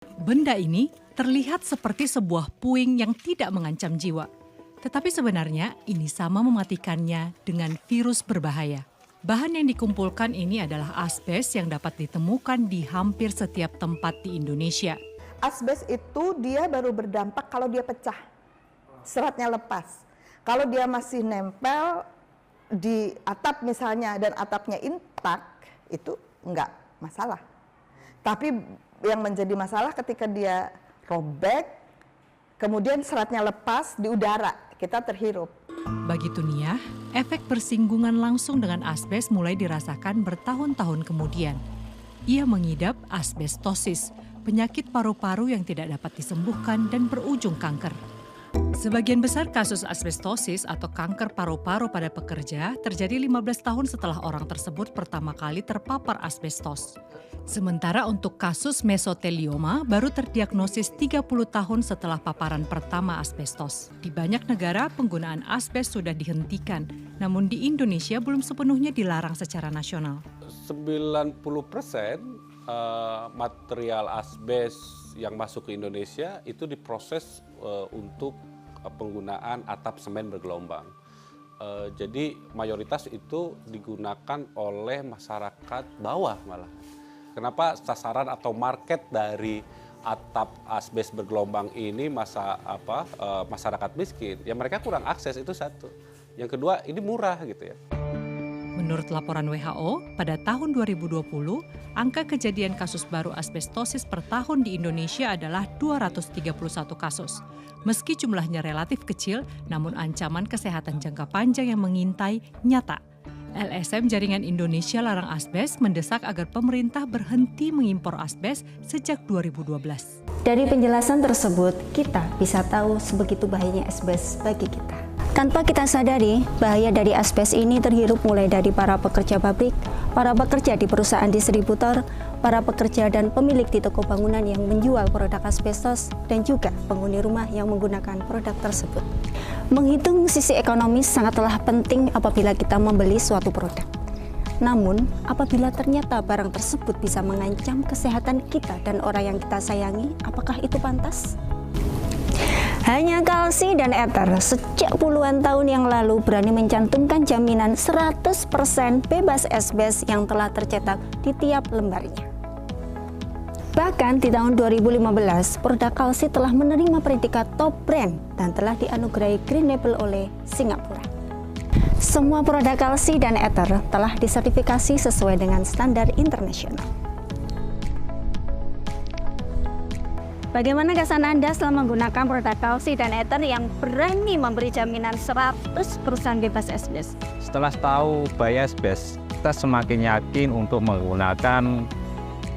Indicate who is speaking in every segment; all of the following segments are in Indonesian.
Speaker 1: Benda ini terlihat seperti sebuah puing yang tidak mengancam jiwa. Tetapi sebenarnya ini sama mematikannya dengan virus berbahaya. Bahan yang dikumpulkan ini adalah asbes yang dapat ditemukan di hampir setiap tempat di Indonesia.
Speaker 2: Asbes itu dia baru berdampak kalau dia pecah, seratnya lepas. Kalau dia masih nempel di atap misalnya dan atapnya intak, itu enggak masalah. Tapi yang menjadi masalah ketika dia robek, kemudian seratnya lepas di udara, kita terhirup.
Speaker 1: Bagi Tuniah, efek bersinggungan langsung dengan asbes mulai dirasakan bertahun-tahun kemudian. Ia mengidap asbestosis, penyakit paru-paru yang tidak dapat disembuhkan dan berujung kanker. Sebagian besar kasus asbestosis atau kanker paru-paru pada pekerja terjadi 15 tahun setelah orang tersebut pertama kali terpapar asbestos. Sementara untuk kasus mesotelioma baru terdiagnosis 30 tahun setelah paparan pertama asbestos. Di banyak negara penggunaan asbes sudah dihentikan, namun di Indonesia belum sepenuhnya dilarang secara nasional.
Speaker 3: 90% material asbes yang masuk ke Indonesia itu diproses untuk penggunaan atap semen bergelombang. Jadi mayoritas itu digunakan oleh masyarakat bawah malah. Kenapa sasaran atau market dari atap asbes bergelombang ini masyarakat miskin? Ya mereka kurang akses, itu satu. Yang kedua, ini murah gitu ya.
Speaker 1: Menurut laporan WHO, pada tahun 2020, angka kejadian kasus baru asbestosis per tahun di Indonesia adalah 231 kasus. Meski jumlahnya relatif kecil, namun ancaman kesehatan jangka panjang yang mengintai nyata. LSM Jaringan Indonesia Larang Asbes mendesak agar pemerintah berhenti mengimpor asbes sejak 2012.
Speaker 4: Dari penjelasan tersebut, kita bisa tahu sebegitu bahayanya asbes bagi kita. Tanpa kita sadari, bahaya dari asbes ini terhirup mulai dari para pekerja pabrik, para pekerja di perusahaan distributor, para pekerja dan pemilik di toko bangunan yang menjual produk asbestos, dan juga penghuni rumah yang menggunakan produk tersebut. Menghitung sisi ekonomis sangatlah penting apabila kita membeli suatu produk. Namun, apabila ternyata barang tersebut bisa mengancam kesehatan kita dan orang yang kita sayangi, apakah itu pantas? Hanya Kalsi dan Ether sejak puluhan tahun yang lalu berani mencantumkan jaminan 100% bebas asbes yang telah tercetak di tiap lembarnya. Bahkan di tahun 2015, produk Kalsi telah menerima predikat top brand dan telah dianugerahi Green Label oleh Singapura. Semua produk Kalsi dan Ether telah disertifikasi sesuai dengan standar internasional. Bagaimana kesan Anda setelah menggunakan produk Kalsi dan Ether yang berani memberi jaminan 100% bebas asbes?
Speaker 5: Setelah tahu bahaya asbes, kita semakin yakin untuk menggunakan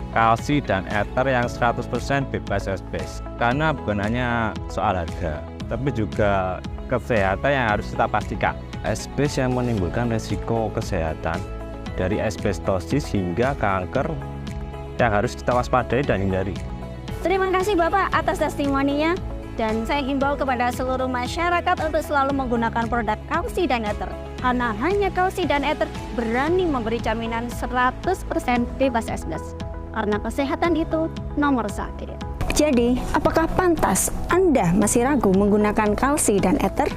Speaker 5: Kalsi dan Ether yang 100% bebas asbes. Karena bukan hanya soal harga, tapi juga kesehatan yang harus kita pastikan. Asbes yang menimbulkan risiko kesehatan dari asbestosis hingga kanker yang harus kita waspadai dan hindari.
Speaker 4: Terima kasih Bapak atas testimoninya, dan saya himbau kepada seluruh masyarakat untuk selalu menggunakan produk Kalsi dan Ether, karena hanya Kalsi dan Ether berani memberi jaminan 100% bebas asbes, karena kesehatan itu nomor 1. Jadi, apakah pantas Anda masih ragu menggunakan Kalsi dan Ether?